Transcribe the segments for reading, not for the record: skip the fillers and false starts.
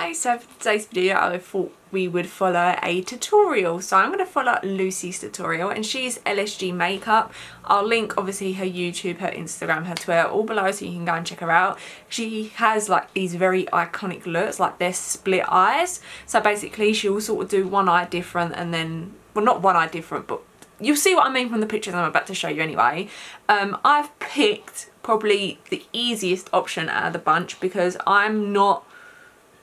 Hi, so for today's video I thought we would follow a tutorial. So I'm going to follow Lucy's tutorial, and she's LSG makeup. I'll link obviously her YouTube, her Instagram, her Twitter all below so you can go and check her out. She has like these very iconic looks, like they're split eyes. So basically she'll sort of do one eye different and then, well, not one eye different, but you'll see what I mean from the pictures I'm about to show you anyway. I've picked probably the easiest option out of the bunch because I'm not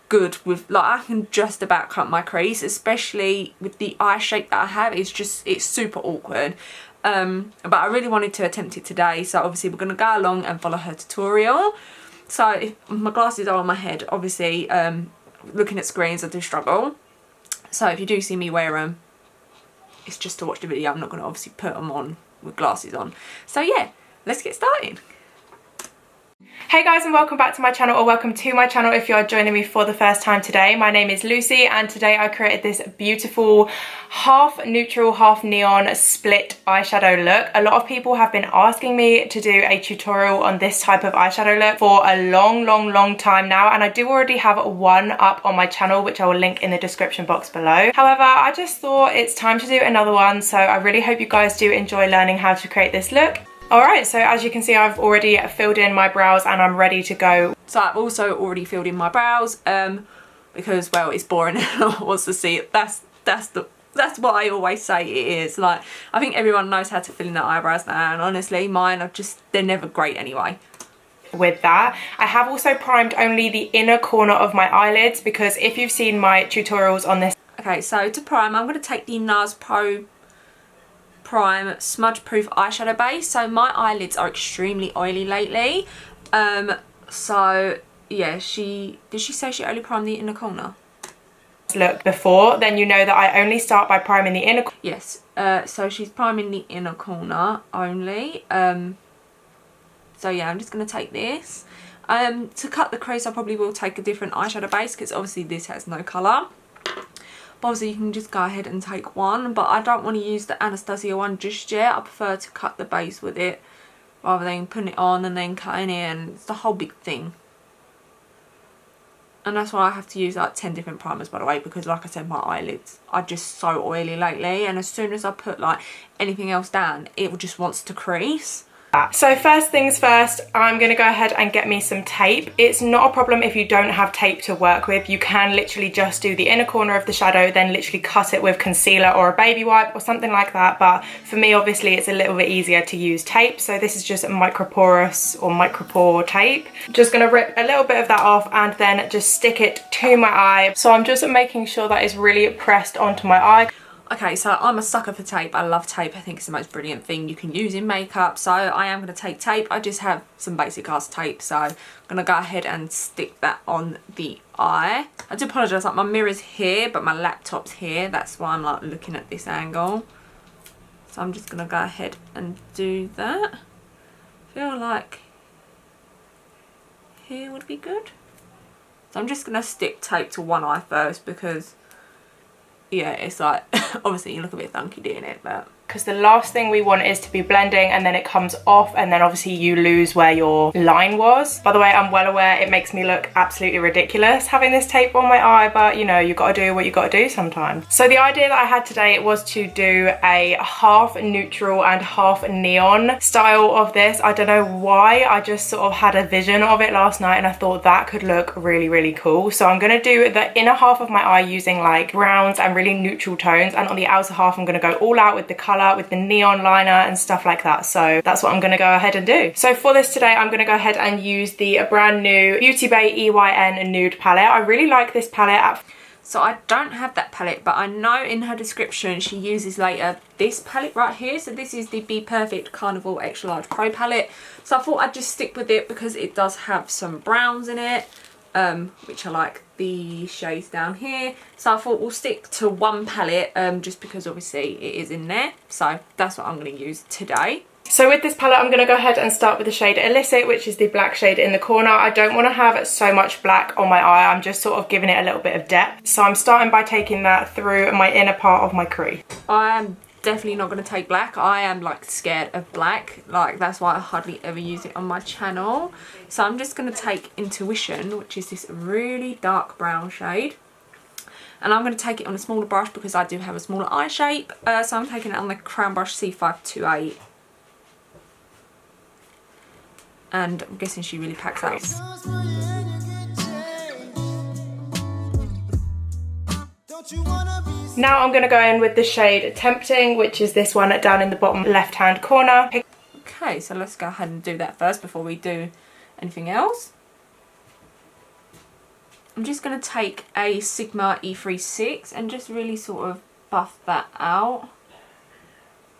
good with, like, I can just about cut my crease, especially with the eye shape that I have. It's super awkward. But I really wanted to attempt it today, so obviously we're going to go along and follow her tutorial. So if my glasses are on my head, obviously looking at screens I do struggle. So if you do see me wear them, it's just to watch the video. I'm not going to obviously put them on with glasses on. So yeah, let's get started. Hey guys, and welcome back to my channel, or welcome to my channel if you are joining me for the first time today. My name is Lucy, and today I created this beautiful half neutral, half neon split eyeshadow look. A lot of people have been asking me to do a tutorial on this type of eyeshadow look for a long time now, and I do already have one up on my channel, which I will link in the description box below. However, I just thought it's time to do another one, so I really hope you guys do enjoy learning how to create this look. Alright, so as you can see, I've already filled in my brows and I'm ready to go. So I've also already filled in my brows because, well, it's boring and no one wants to see it. That's what I always say it is. Like, I think everyone knows how to fill in their eyebrows now, and honestly mine are just, they're never great anyway. With that, I have also primed only the inner corner of my eyelids, because if you've seen my tutorials on this. Okay, so to prime I'm going to take the Nars Pro Prime smudge proof eyeshadow base. So my eyelids are extremely oily lately, so yeah, did she say she only primed the inner corner? Look before, then you know that I only start by priming the inner. Yes, so she's priming the inner corner only. So yeah, I'm just going to take this. To cut the crease I probably will take a different eyeshadow base because obviously this has no colour. But obviously you can just go ahead and take one, but I don't want to use the Anastasia one just yet. I prefer to cut the base with it rather than putting it on and then cutting it, and it's the whole big thing. And that's why I have to use like 10 different primers, by the way, because like I said, my eyelids are just so oily lately, and as soon as I put like anything else down, it just wants to crease. So first things first, I'm going to go ahead and get me some tape. It's not a problem if you don't have tape to work with. You can literally just do the inner corner of the shadow, then literally cut it with concealer or a baby wipe or something like that. But for me, obviously, it's a little bit easier to use tape. So this is just a microporous or micropore tape. Just going to rip a little bit of that off and then just stick it to my eye. So I'm just making sure that it's really pressed onto my eye. Okay, so I'm a sucker for tape. I love tape. I think it's the most brilliant thing you can use in makeup. So I am going to take tape. I just have some basic ass tape, so I'm going to go ahead and stick that on the eye. I do apologise, like my mirror's here but my laptop's here. That's why I'm like looking at this angle. So I'm just going to go ahead and do that. I feel like here would be good. So I'm just going to stick tape to one eye first because, yeah, it's like, obviously you look a bit funky doing it, but because the last thing we want is to be blending and then it comes off and then obviously you lose where your line was. By the way, I'm well aware it makes me look absolutely ridiculous having this tape on my eye, but you know, you gotta do what you gotta do sometimes. So the idea that I had today was to do a half neutral and half neon style of this. I don't know why, I just sort of had a vision of it last night and I thought that could look really cool. So I'm gonna do the inner half of my eye using like browns and really neutral tones, and on the outer half I'm gonna go all out with the colour, with the neon liner and stuff like that. So that's what I'm going to go ahead and do. So for this today, I'm going to go ahead and use the brand new Beauty Bay EYN nude palette. I really like this palette. So I don't have that palette, but I know in her description she uses later this palette right here. So this is the BPerfect Carnival Extra Large Pro palette. So I thought I'd just stick with it because it does have some browns in it, which I like the shades down here. So I thought we'll stick to one palette just because obviously it is in there. So that's what I'm going to use today. So with this palette, I'm going to go ahead and start with the shade Elice, which is the black shade in the corner. I don't want to have so much black on my eye. I'm just sort of giving it a little bit of depth. So I'm starting by taking that through my inner part of my crease. I'm definitely not going to take black. I am like scared of black, like that's why I hardly ever use it on my channel. So I'm just going to take Intuition, which is this really dark brown shade, and I'm going to take it on a smaller brush because I do have a smaller eye shape. So I'm taking it on the Crown Brush C528, and I'm guessing she really packs out. Now I'm going to go in with the shade Tempting, which is this one down in the bottom left hand corner. Okay, so let's go ahead and do that first before we do anything else. I'm just going to take a Sigma E36 and just really sort of buff that out.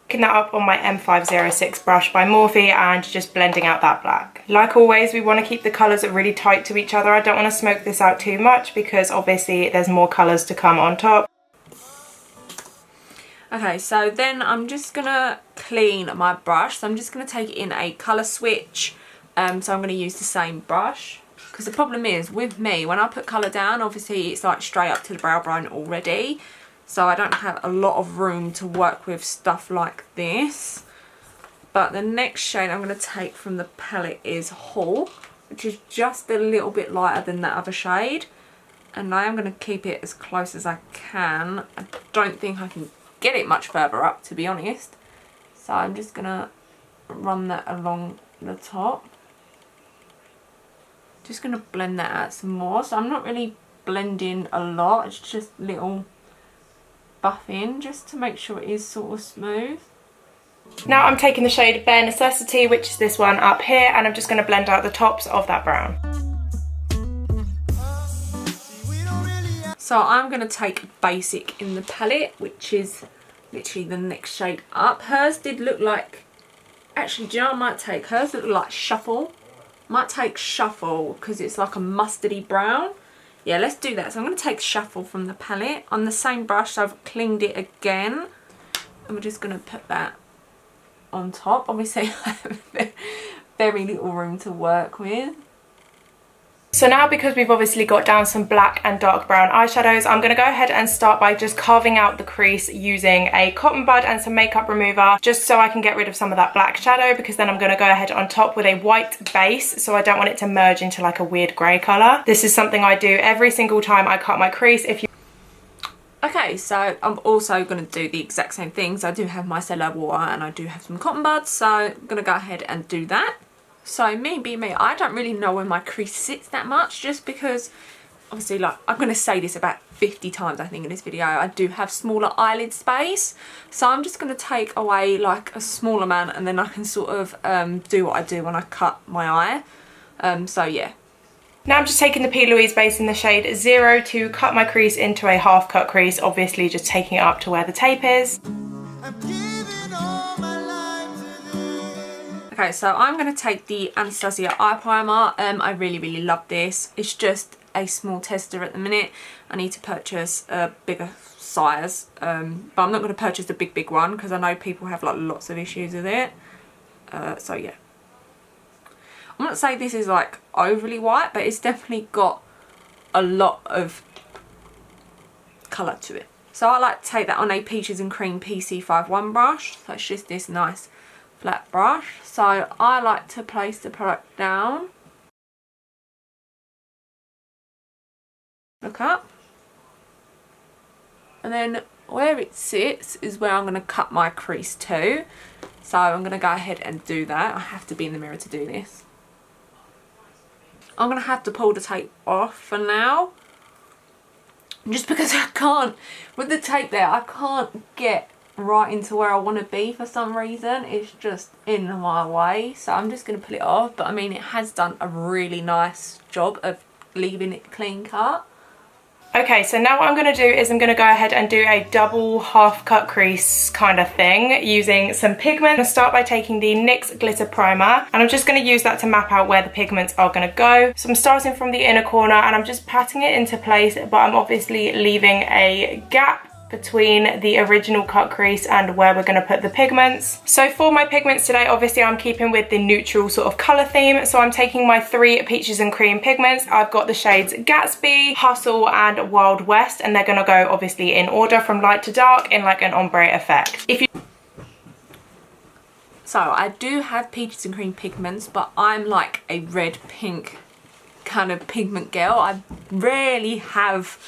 Picking that up on my M506 brush by Morphe and just blending out that black. Like always, we want to keep the colours really tight to each other. I don't want to smoke this out too much because obviously there's more colours to come on top. Okay, so then I'm just going to clean my brush. So I'm just going to take it in a colour switch. So I'm going to use the same brush. Because the problem is, with me, when I put colour down, obviously it's like straight up to the brow bone already. So I don't have a lot of room to work with stuff like this. But the next shade I'm going to take from the palette is Hall, which is just a little bit lighter than that other shade. And I am going to keep it as close as I can. I don't think I can get it much further up, to be honest. So I'm just going to run that along the top. Just going to blend that out some more. So I'm not really blending a lot. It's just little buff in just to make sure it is sort of smooth. Now I'm taking the shade Bare Necessity, which is this one up here, and I'm just going to blend out the tops of that brown. So I'm going to take Basic in the palette, which is literally the next shade up. Hers did look like, actually, do you know what I might take? Hers looked like Shuffle. Might take Shuffle because it's like a mustardy brown. Yeah, let's do that. So I'm going to take Shuffle from the palette. On the same brush, so I've cleaned it again. And we're just going to put that on top. Obviously, I have very little room to work with. So now, because we've obviously got down some black and dark brown eyeshadows, I'm going to go ahead and start by just carving out the crease using a cotton bud and some makeup remover, just so I can get rid of some of that black shadow, because then I'm going to go ahead on top with a white base, so I don't want it to merge into like a weird grey colour. This is something I do every single time I cut my crease. Okay, so I'm also going to do the exact same thing. So I do have my micellar water and I do have some cotton buds, so I'm going to go ahead and do that. So me being me, I don't really know where my crease sits that much, just because obviously, like, I'm going to say this about 50 times I think in this video, I do have smaller eyelid space. So I'm just going to take away like a small amount and then I can sort of do what I do when I cut my eye. So yeah. Now I'm just taking the P. Louise base in the shade 0 to cut my crease into a half cut crease, obviously just taking it up to where the tape is. Okay, so I'm going to take the Anastasia eye primer. I really love this. It's just a small tester at the minute. I need to purchase a bigger size, but I'm not going to purchase the big one because I know people have like lots of issues with it. So yeah. I'm not saying this is like overly white, but it's definitely got a lot of colour to it. So I like to take that on a Peaches and Cream PC51 brush. So it's just this nice flat brush. So I like to place the product down, look up, and then where it sits is where I'm going to cut my crease to. So I'm going to go ahead and do that. I have to be in the mirror to do this. I'm going to have to pull the tape off for now, just because I can't, with the tape there, I can't get right into where I want to be for some reason. It's just in my way, so I'm just going to pull it off. But I mean, it has done a really nice job of leaving it clean cut. Okay, so now what I'm going to do is I'm going to go ahead and do a double half cut crease kind of thing using some pigment. I'm going to start by taking the NYX glitter primer, and I'm just going to use that to map out where the pigments are going to go. So I'm starting from the inner corner and I'm just patting it into place, but I'm obviously leaving a gap between the original cut crease and where we're going to put the pigments. So for my pigments today, obviously I'm keeping with the neutral sort of colour theme. So I'm taking my 3 Peaches and Cream pigments. I've got the shades Gatsby, Hustle and Wild West, and they're going to go obviously in order from light to dark in like an ombre effect. If you So I do have peaches and cream pigments, but I'm like a red pink kind of pigment girl. I rarely have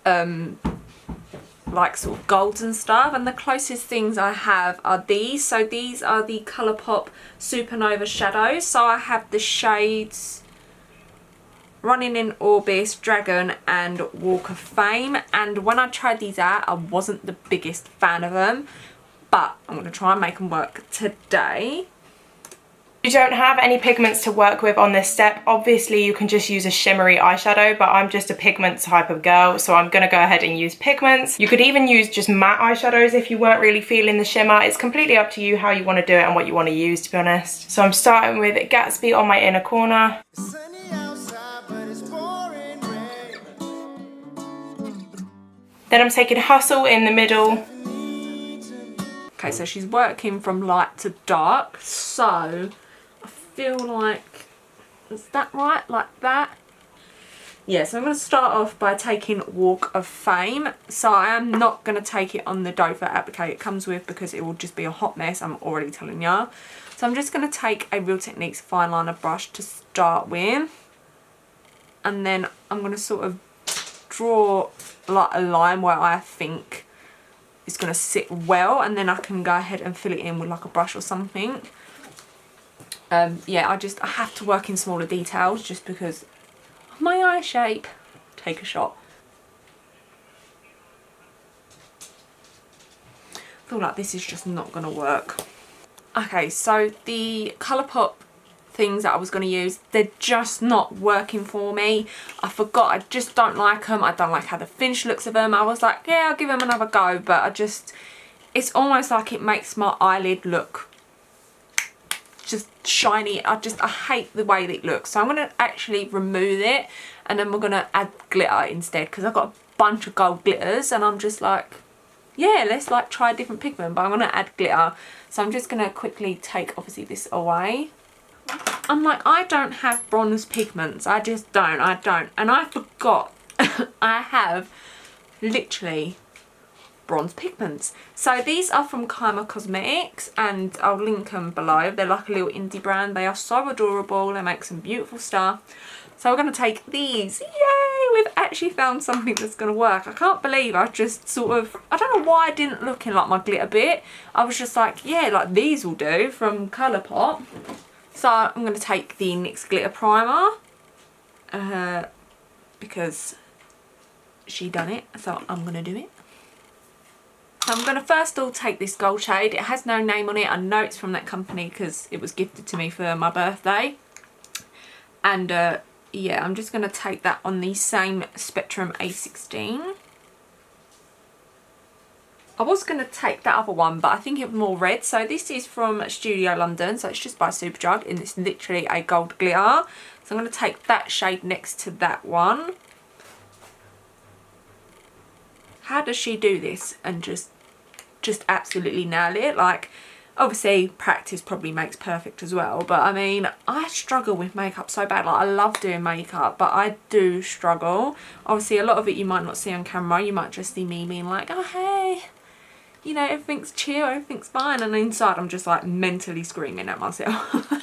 like sort of golds and stuff, and the closest things I have are these. So these are the Colourpop Supernova shadows. So I have the shades Running in Orbis, Dragon and Walk of Fame, and when I tried these out I wasn't the biggest fan of them, but I'm going to try and make them work today. You don't have any pigments to work with on this step. Obviously you can just use a shimmery eyeshadow, but I'm just a pigment type of girl, so I'm gonna go ahead and use pigments. You could even use just matte eyeshadows if you weren't really feeling the shimmer. It's completely up to you how you want to do it and what you want to use, to be honest. So I'm starting with Gatsby on my inner corner. Then I'm taking Hustle in the middle. Okay, so she's working from light to dark, so I feel like, is that right? Like that? Yeah, so I'm going to start off by taking Walk of Fame. So I am not going to take it on the doe foot applicator it comes with because it will just be a hot mess, I'm already telling ya. So I'm just going to take a Real Techniques fine liner brush to start with. And then I'm going to sort of draw like a line where I think it's going to sit well, and then I can go ahead and fill it in with like a brush or something. Yeah, I have to work in smaller details just because of my eye shape. Take a shot. I feel like this is just not going to work. Okay, so the Colourpop things that I was going to use, they're just not working for me. I forgot, I just don't like them. I don't like how the finish looks of them. I was like, yeah, I'll give them another go, but it's almost like it makes my eyelid look just shiny. I hate the way that it looks. So I'm going to actually remove it, and then we're going to add glitter instead, because I've got a bunch of gold glitters and I'm just like, yeah, let's like try a different pigment, but I'm going to add glitter. So I'm just going to quickly take obviously this away. I'm like, I don't have bronze pigments. I just don't. And I forgot I have literally bronze pigments. So these are from Carnival Cosmetics, and I'll link them below. They're like a little indie brand. They are so adorable. They make some beautiful stuff. So we're going to take these. Yay! We've actually found something that's going to work. I can't believe I just sort of, I don't know why I didn't look in like my glitter bit. I was just like, yeah, like these will do from Colourpop. So I'm going to take the NYX Glitter Primer because she done it, so I'm going to do it. So I'm going to first of all take this gold shade. It has no name on it. I know it's from that company because it was gifted to me for my birthday. And yeah, I'm just going to take that on the same Spectrum A16. I was going to take that other one, but I think it was more red. So this is from Studio London. So it's just by Superdrug, and it's literally a gold glitter. So I'm going to take that shade next to that one. How does she do this and just absolutely nail it? Like, obviously practice probably makes perfect as well, but I mean, I struggle with makeup so bad. Like, I love doing makeup, but I do struggle. Obviously a lot of it you might not see on camera. You might just see me being like, oh hey, you know, everything's chill, everything's fine, and inside I'm just like mentally screaming at myself.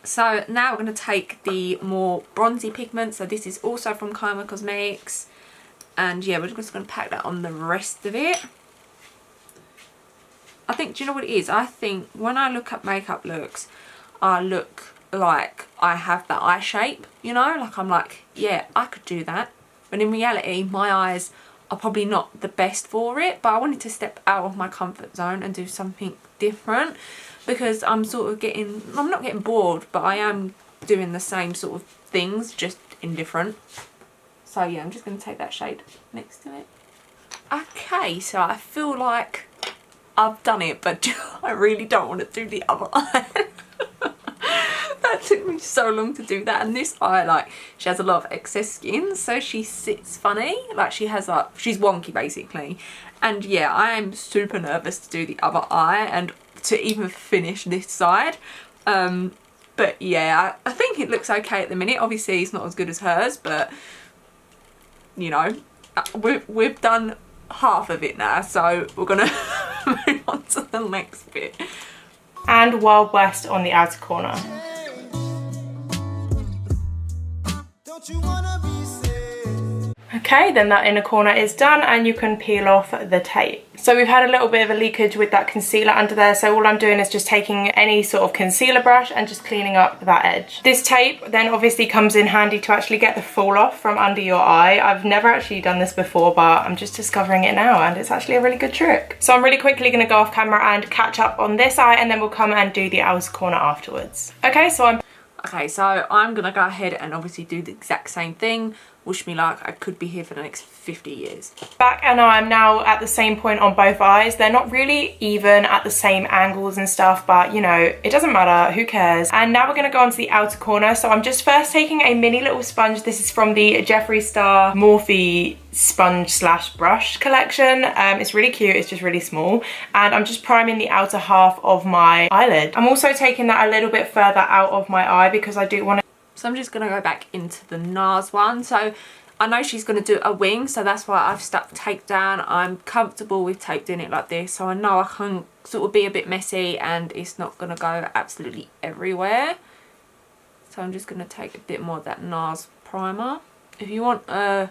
So now we're going to take the more bronzy pigment. So this is also from Carnival Cosmetics, and yeah, we're just going to pack that on the rest of it. I think, do you know what it is? I think when I look at makeup looks, I look like I have that eye shape, you know? Like, I'm like, yeah, I could do that. But in reality, my eyes are probably not the best for it, but I wanted to step out of my comfort zone and do something different, because I'm sort of getting, I'm not getting bored, but I am doing the same sort of things, just in different. So yeah, I'm just going to take that shade next to it. Okay, so I feel like I've done it, but I really don't want to do the other eye. That took me so long to do that, and this eye, like, she has a lot of excess skin, so she sits funny, like she has like, she's wonky basically. And yeah, I am super nervous to do the other eye and to even finish this side. But yeah, I think it looks okay at the minute. Obviously it's not as good as hers, but you know, we've done half of it now, so we're gonna move on to the next bit. And Wild West on the outer corner. Okay, then that inner corner is done and you can peel off the tape. So we've had a little bit of a leakage with that concealer under there, so all I'm doing is just taking any sort of concealer brush and just cleaning up that edge. This tape then obviously comes in handy to actually get the fall off from under your eye. I've never actually done this before, but I'm just discovering it now and it's actually a really good trick. So I'm really quickly going to go off camera and catch up on this eye and then we'll come and do the outer corner afterwards. Okay, so I'm gonna go ahead and obviously do the exact same thing. Wish me luck, I could be here for the next 50 years. Back and I'm now at the same point on both eyes. They're not really even at the same angles and stuff, but you know, it doesn't matter, who cares? And now we're gonna go on to the outer corner. So I'm just first taking a mini little sponge. This is from the Jeffree Star Morphe sponge slash brush collection. It's really cute, it's just really small. And I'm just priming the outer half of my eyelid. I'm also taking that a little bit further out of my eye because I do want to. So I'm just going to go back into the Nars one. So I know she's going to do a wing, so that's why I've stuck tape down. I'm comfortable with tape doing it like this, so I know I can sort of be a bit messy and it's not going to go absolutely everywhere. So I'm just going to take a bit more of that Nars primer. If you want a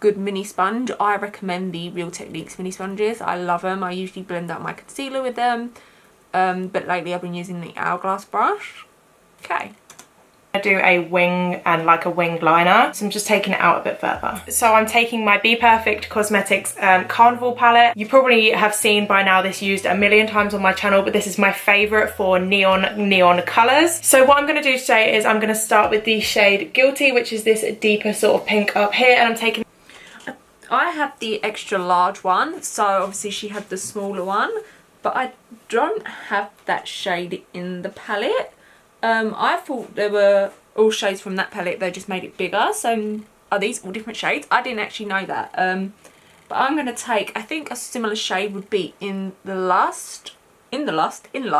good mini sponge, I recommend the Real Techniques mini sponges. I love them. I usually blend out my concealer with them, but lately I've been using the Hourglass brush. Okay. I do a wing and like a winged liner, so I'm just taking it out a bit further. So I'm taking my BPerfect Cosmetics Carnival Palette. You probably have seen by now this used a million times on my channel, but this is my favourite for neon colours. So what I'm going to do today is I'm going to start with the shade Guilty, which is this deeper sort of pink up here, and I'm taking... I have the extra large one, so obviously she had the smaller one, but I don't have that shade in the palette. I thought they were all shades from that palette, they just made it bigger. So are these all different shades? I didn't actually know that. But I'm going to take, I think a similar shade would be in Lust,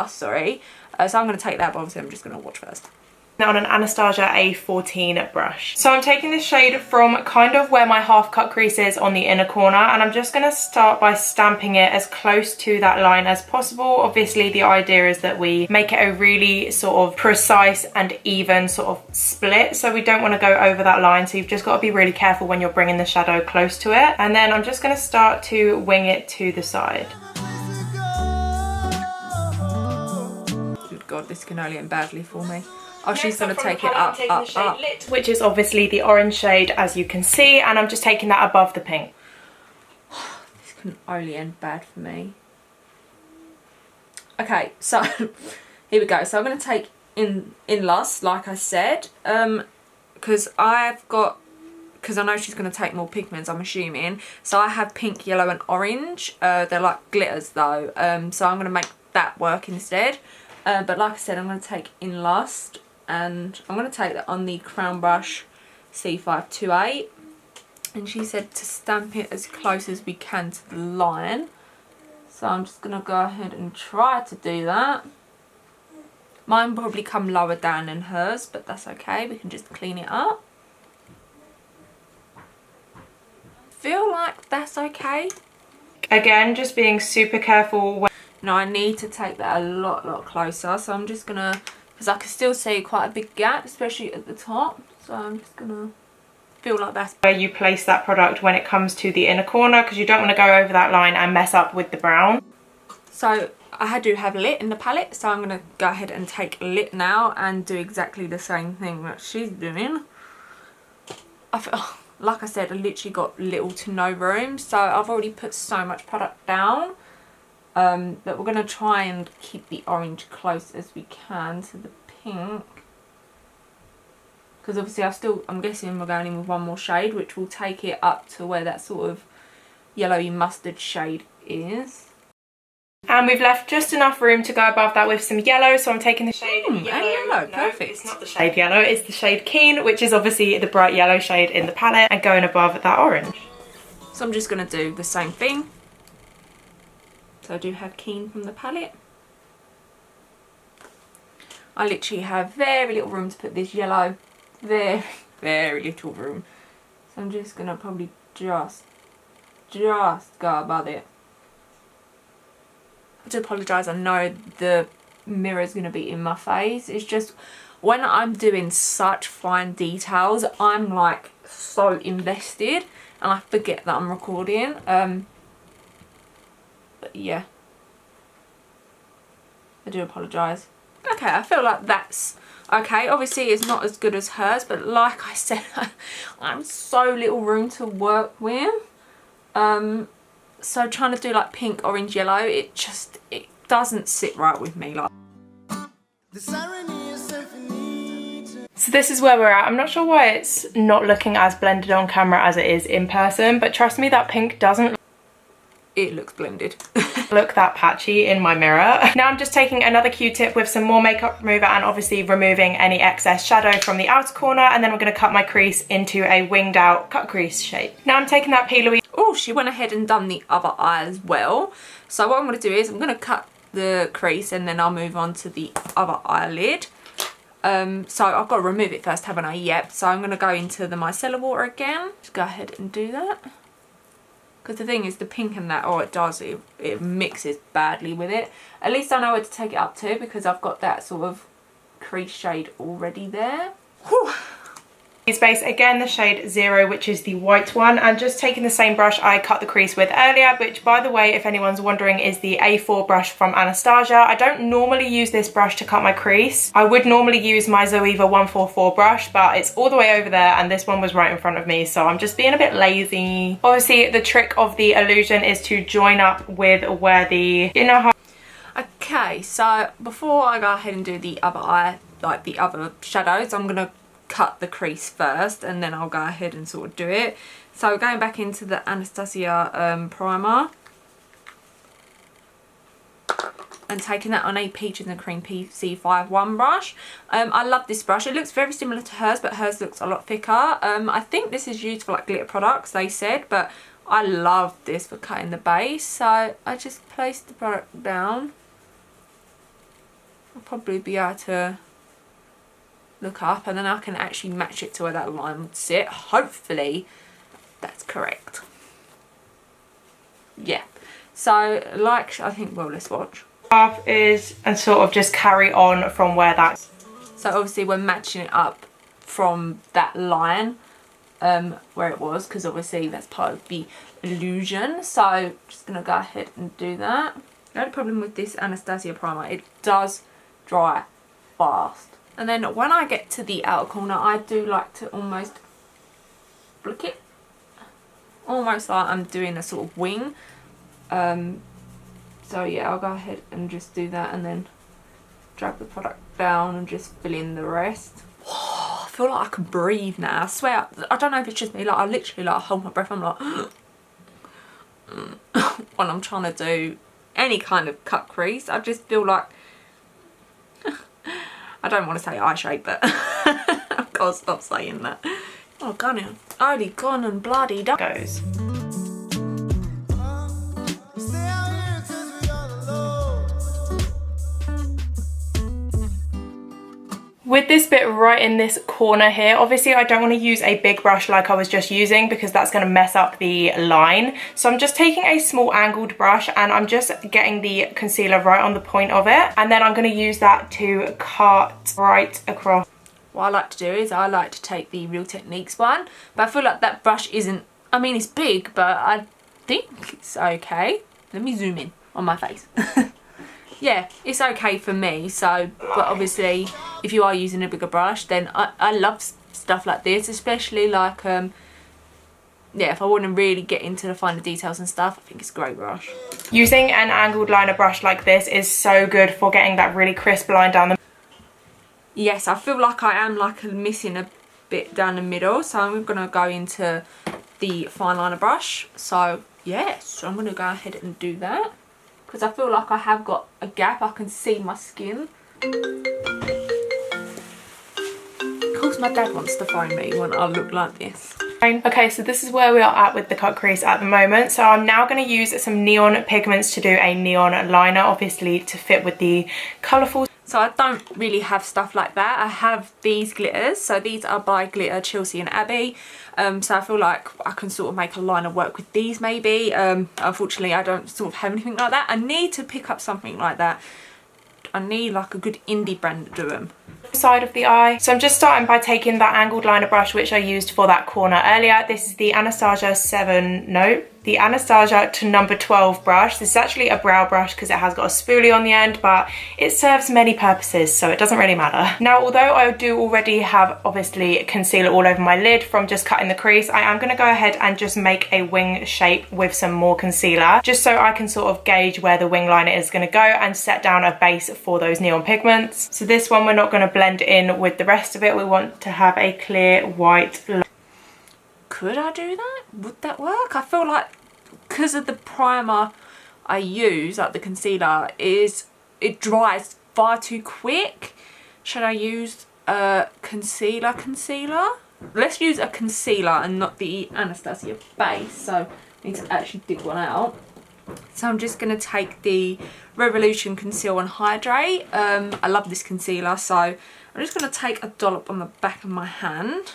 sorry. So I'm going to take that, but obviously I'm just going to watch first. Now on an Anastasia A14 brush. So I'm taking this shade from kind of where my half cut crease is on the inner corner, and I'm just going to start by stamping it as close to that line as possible. Obviously the idea is that we make it a really sort of precise and even sort of split, so we don't want to go over that line, so you've just got to be really careful when you're bringing the shadow close to it. And then I'm just going to start to wing it to the side. Good God, this can only end badly for me. Oh, she's going to take it up, Lit, which is obviously the orange shade, as you can see, and I'm just taking that above the pink. This can only end bad for me. Okay, so here we go. So I'm going to take in Lust, like I said, because I know she's going to take more pigments, I'm assuming. So I have pink, yellow and orange. They're like glitters though, so I'm going to make that work instead. But like I said, I'm going to take in Lust. And I'm going to take that on the Crown Brush C528. And she said to stamp it as close as we can to the line. So I'm just going to go ahead and try to do that. Mine will probably come lower down than hers, but that's okay. We can just clean it up. Feel like that's okay. Again, just being super careful. No, I need to take that a lot closer. So I'm just going to... because I can still see quite a big gap, especially at the top. So I'm just gonna feel like that's where you place that product when it comes to the inner corner, because you don't want to go over that line and mess up with the brown. So I do have Lit in the palette, so I'm gonna go ahead and take Lit now and do exactly the same thing that she's doing. I feel, like I said, I literally got little to no room, so I've already put so much product down. But we're going to try and keep the orange close as we can to the pink, because obviously I'm guessing we're going in with one more shade, which will take it up to where that sort of yellowy mustard shade is. And we've left just enough room to go above that with some yellow, so I'm taking the shade yellow. Perfect. It's not the shade yellow, it's the shade Keen, which is obviously the bright yellow shade in the palette, and going above that orange. So I'm just going to do the same thing. So I do have Keen from the palette. I literally have very little room to put this yellow. Very little room. So I'm just going to probably just go above it. do apologise, I know the mirror's going to be in my face. It's just when I'm doing such fine details, I'm like so invested and I forget that I'm recording. But yeah, I do apologise. Okay, I feel like that's okay. Obviously it's not as good as hers, but like I said, I'm so little room to work with. So trying to do like pink, orange, yellow, it doesn't sit right with me. Like, so this is where we're at. I'm not sure why it's not looking as blended on camera as it is in person, but trust me, that pink doesn't. It looks blended. Look that patchy in my mirror. Now I'm just taking another Q-tip with some more makeup remover and obviously removing any excess shadow from the outer corner, and then we're going to cut my crease into a winged out cut crease shape. Now I'm taking that P. Louise. Oh, she went ahead and done the other eye as well. So what I'm going to do is I'm going to cut the crease and then I'll move on to the other eyelid. So I've got to remove it first, haven't I? Yep. So I'm going to go into the micellar water again. Just go ahead and do that. Because the thing is, the pink and that, it mixes badly with it. At least I know where to take it up to because I've got that sort of crease shade already there. Whew. Base again, the shade 0, which is the white one, and just taking the same brush I cut the crease with earlier, which by the way, if anyone's wondering, is the A4 brush from Anastasia. I don't normally use this brush to cut my crease. I would normally use my Zoeva 144 brush, but it's all the way over there and this one was right in front of me, so I'm just being a bit lazy. Obviously the trick of the illusion is to join up with where the inner half. Okay, so before I go ahead and do the other eye, like the other shadows, I'm gonna cut the crease first and then I'll go ahead and sort of do it. So going back into the Anastasia primer and taking that on a Peach and the Cream PC51 brush. I love this brush. It looks very similar to hers, but hers looks a lot thicker. I think this is used for like glitter products, they said, but I love this for cutting the base. So I just placed the product down. I'll probably be able to look up and then I can actually match it to where that line would sit. Hopefully that's correct. Yeah, so like I think, well, let's watch. Half is, and sort of just carry on from where that's. So obviously we're matching it up from that line where it was, because obviously that's part of the illusion. So just gonna go ahead and do that. The only problem with this Anastasia primer, it does dry fast. And then when I get to the outer corner, I do like to almost flick it. Almost like I'm doing a sort of wing. So yeah, I'll go ahead and just do that and then drag the product down and just fill in the rest. Oh, I feel like I can breathe now. I swear, I don't know if it's just me, like I literally like hold my breath. I'm like, when I'm trying to do any kind of cut crease, I just feel like, I don't want to say eye shape, but I've got to stop saying that. Oh, only gone and bloody done. Goes. With this bit right in this corner here, obviously I don't want to use a big brush like I was just using because that's going to mess up the line. So I'm just taking a small angled brush and I'm just getting the concealer right on the point of it. And then I'm going to use that to cut right across. What I like to do is I like to take the Real Techniques one, but I feel like that brush isn't, I mean it's big, but I think it's okay. Let me zoom in on my face. Yeah, it's okay for me. So, but obviously if you are using a bigger brush, then I love stuff like this, especially like yeah, if I want to really get into the finer details and stuff, I think it's a great brush. Using an angled liner brush like this is so good for getting that really crisp line down the. Yes, I feel like I am like missing a bit down the middle, so I'm going to go into the fine liner brush. So yes, I'm going to go ahead and do that because I feel like I have got a gap. I can see my skin. Of course my dad wants to phone me when I look like this. Okay, so this is where we are at with the cut crease at the moment. So I'm now going to use some neon pigments to do a neon liner, obviously to fit with the colourful. So I don't really have stuff like that. I have these glitters. So these are by Glitter, Chelsea and Abby. So I feel like I can sort of make a liner work with these maybe. Unfortunately, I don't sort of have anything like that. I need to pick up something like that. I need like a good indie brand to do them. Side of the eye. So I'm just starting by taking that angled liner brush which I used for that corner earlier. This is the Anastasia the Anastasia to number 12 brush. This is actually a brow brush because it has got a spoolie on the end, but it serves many purposes, so it doesn't really matter. Now, although I do already have obviously concealer all over my lid from just cutting the crease, I am going to go ahead and just make a wing shape with some more concealer, just so I can sort of gauge where the wing liner is going to go and set down a base for those neon pigments. So this one we're not going to blend in with the rest of it. We want to have a clear white line. Could I do that? Would that work? I feel like because of the primer I use, like the concealer, it dries far too quick. Should I use a concealer? Let's use a concealer and not the Anastasia base. So I need to actually dig one out. So I'm just going to take the Revolution Conceal and Hydrate. I love this concealer, so I'm just going to take a dollop on the back of my hand.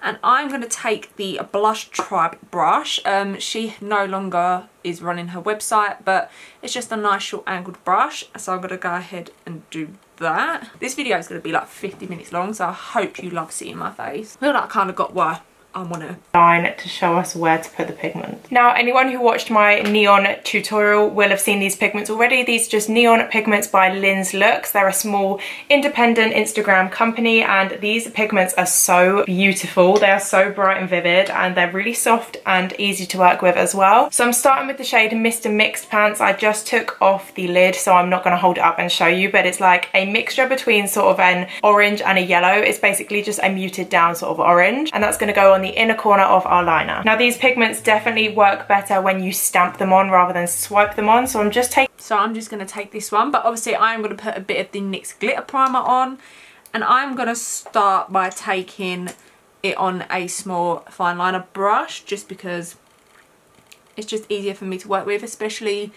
And I'm going to take the Blush Tribe brush. She no longer is running her website, but it's just a nice short angled brush. So I'm going to go ahead and do that. This video is going to be like 50 minutes long, so I hope you love seeing my face. I feel like I kind of got where I want to line to show us where to put the pigment. Now, anyone who watched my neon tutorial will have seen these pigments already. These are just neon pigments by Lynn's Looks. They're a small independent Instagram company, and these pigments are so beautiful. They are so bright and vivid, and they're really soft and easy to work with as well. So I'm starting with the shade Mr. Mixed Pants. I just took off the lid, so I'm not going to hold it up and show you, but it's like a mixture between sort of an orange and a yellow. It's basically just a muted down sort of orange, and that's going to go on the inner corner of our liner. Now, these pigments definitely work better when you stamp them on rather than swipe them on, so I'm just going to take this one, but obviously I'm going to put a bit of the NYX glitter primer on, and I'm going to start by taking it on a small fine liner brush, just because it's just easier for me to work with, especially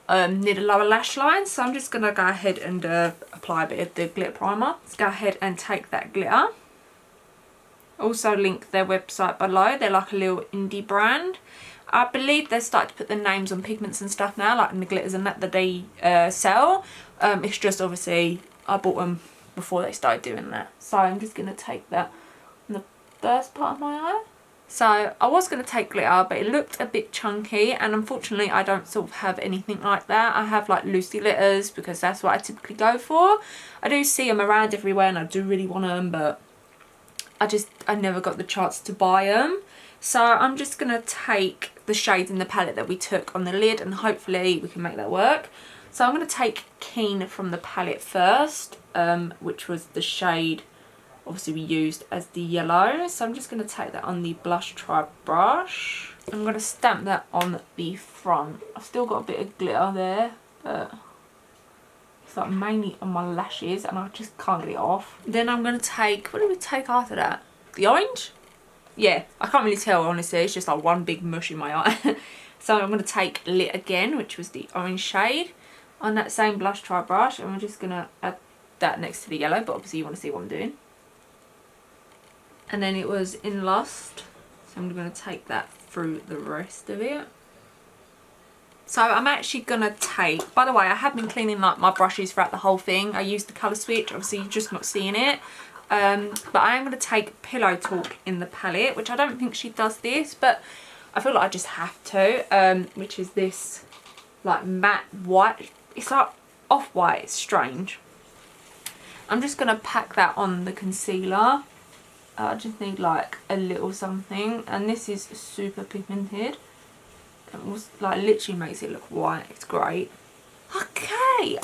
near the lower lash line. So I'm just going to go ahead and apply a bit of the glitter primer. Let's go ahead and take that glitter. Also link their website below. They're like a little indie brand. I believe they're starting to put the names on pigments and stuff now, like in the glitters and that they sell. It's just obviously I bought them before they started doing that. So I'm just going to take that on the first part of my eye. So I was going to take glitter, but it looked a bit chunky, and unfortunately I don't sort of have anything like that. I have like loosey glitters because that's what I typically go for. I do see them around everywhere and I do really want them, but I never got the chance to buy them. So I'm just going to take the shades in the palette that we took on the lid, and hopefully we can make that work. So I'm going to take Keen from the palette first, which was the shade obviously we used as the yellow. So I'm just going to take that on the Blush Tribe brush. I'm going to stamp that on the front. I've still got a bit of glitter there, but it's like mainly on my lashes and I just can't get it off. Then I'm going to take, what did we take after that? The orange? Yeah, I can't really tell honestly, it's just like one big mush in my eye. So I'm going to take Lit again, which was the orange shade, on that same Blush Tribe brush, and we're just going to add that next to the yellow, but obviously you want to see what I'm doing. And then it was in Lust, so I'm going to take that through the rest of it. So I'm actually going to take, by the way, I have been cleaning like my brushes throughout the whole thing. I used the colour switch, obviously you're just not seeing it. But I am going to take Pillow Talk in the palette, which I don't think she does this, but I feel like I just have to, which is this like matte white. It's like off-white, it's strange. I'm just going to pack that on the concealer. I just need like a little something, and this is super pigmented. It was like literally makes it look white. It's great. Okay,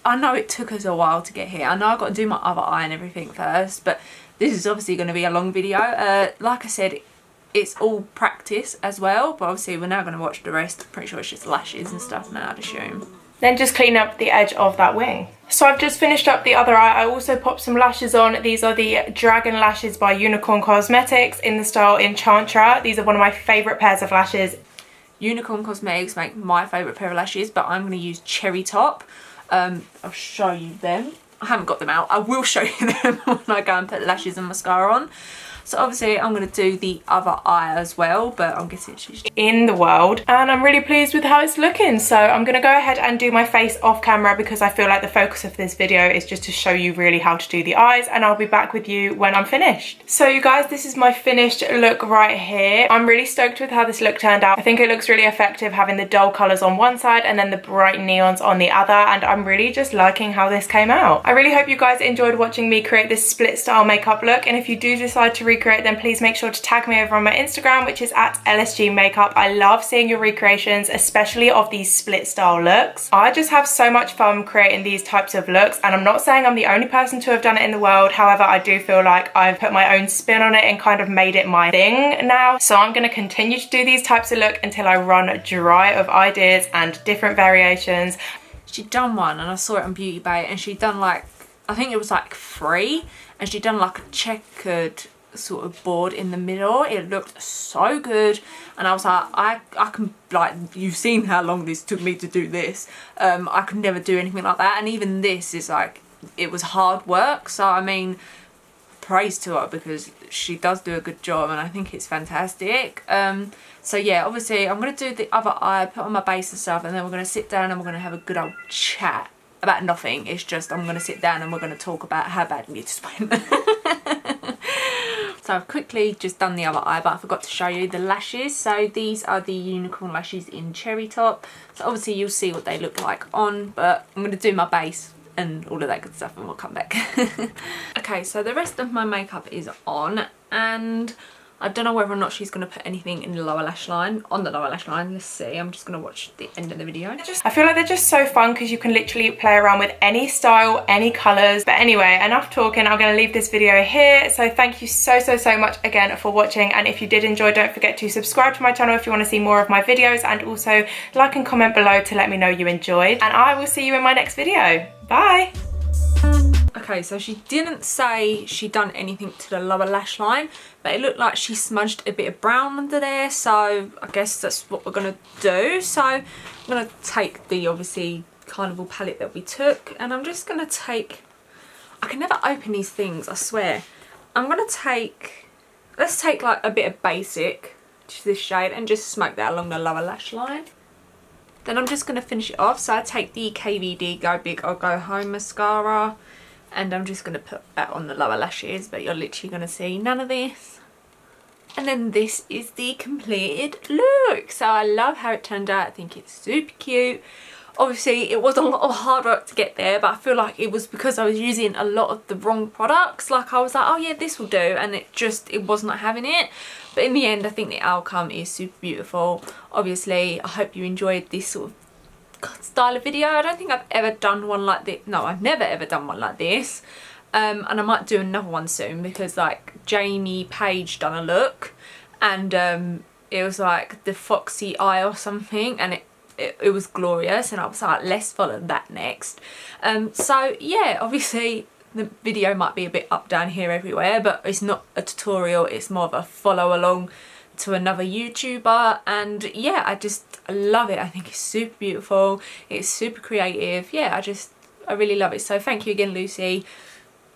I know it took us a while to get here. I know I've got to do my other eye and everything first, but this is obviously going to be a long video. Like I said, it's all practice as well, but obviously we're now going to watch the rest. I'm pretty sure it's just lashes and stuff now, I'd assume. Then just clean up the edge of that wing. So I've just finished up the other eye. I also popped some lashes on. These are the Dragon Lashes by Unicorn Cosmetics in the style Enchantra. These are one of my favourite pairs of lashes. Unicorn Cosmetics make my favourite pair of lashes, but I'm going to use Cherry Top. I'll show you them. I haven't got them out. I will show you them when I go and put lashes and mascara on. So obviously I'm going to do the other eye as well, but I'm guessing she's in the world, and I'm really pleased with how it's looking. So I'm going to go ahead and do my face off camera because I feel like the focus of this video is just to show you really how to do the eyes, and I'll be back with you when I'm finished. So you guys, this is my finished look right here. I'm really stoked with how this look turned out. I think it looks really effective having the dull colours on one side and then the bright neons on the other, and I'm really just liking how this came out. I really hope you guys enjoyed watching me create this split style makeup look, and if you do decide to recreate, then please make sure to tag me over on my Instagram, which is at LSG Makeup. I love seeing your recreations, especially of these split style looks. I just have so much fun creating these types of looks, and I'm not saying I'm the only person to have done it in the world. However, I do feel like I've put my own spin on it and kind of made it my thing now. So I'm going to continue to do these types of look until I run dry of ideas and different variations. She'd done one and I saw it on Beauty Bay, and she'd done like, I think it was like 3, and she'd done like a checkered sort of board in the middle. It looked so good, and I was like, I can, like, you've seen how long this took me to do this. I could never do anything like that, and even this is like, it was hard work. So I mean, praise to her because she does do a good job, and I think it's fantastic. So yeah, obviously I'm going to do the other eye, put on my base and stuff, and then we're going to sit down and we're going to have a good old chat about nothing. It's just I'm going to sit down and we're going to talk about how badly it just went. So I've quickly just done the other eye, but I forgot to show you the lashes. So these are the unicorn lashes in Cherry Top. So obviously you'll see what they look like on, but I'm going to do my base and all of that good stuff and we'll come back. Okay, so the rest of my makeup is on, and I don't know whether or not she's going to put anything in the lower lash line, on the lower lash line. Let's see. I'm just going to watch the end of the video. I feel like they're just so fun because you can literally play around with any style, any colours. But anyway, enough talking. I'm going to leave this video here. So thank you so much again for watching. And if you did enjoy, don't forget to subscribe to my channel if you want to see more of my videos. And also like and comment below to let me know you enjoyed. And I will see you in my next video. Bye! Okay, so she didn't say she'd done anything to the lower lash line, but it looked like she smudged a bit of brown under there, so I guess that's what we're going to do. So I'm going to take the, obviously, Carnival palette that we took, and I'm just going to take, I can never open these things, I swear. I'm going to take, let's take like a bit of basic, which is this shade, and just smoke that along the lower lash line. Then I'm just going to finish it off, so I take the KVD Go Big or Go Home mascara, and I'm just going to put that on the lower lashes, but you're literally going to see none of this. And then this is the completed look. So I love how it turned out. I think it's super cute. Obviously, it was a lot of hard work to get there, but I feel like it was because I was using a lot of the wrong products. Like I was like, oh yeah, this will do, and it was not having it. But in the end, I think the outcome is super beautiful. Obviously, I hope you enjoyed this sort of style of video. I don't think I've ever done one like this. No, I've never ever done one like this. And I might do another one soon because like Jamie Page done a look, and it was like the foxy eye or something, and it was glorious, and I was like, let's follow that next. So yeah, obviously the video might be a bit up, down, here, everywhere, but it's not a tutorial, it's more of a follow along to another YouTuber. And yeah, I love it. I think it's super beautiful, it's super creative. Yeah, I really love it. So thank you again, Lucy,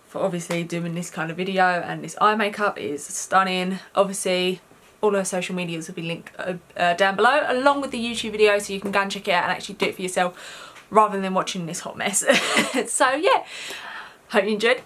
for obviously doing this kind of video, and this eye makeup is stunning. Obviously all her social medias will be linked down below, along with the YouTube video, so you can go and check it out and actually do it for yourself rather than watching this hot mess. So yeah, hope you enjoyed.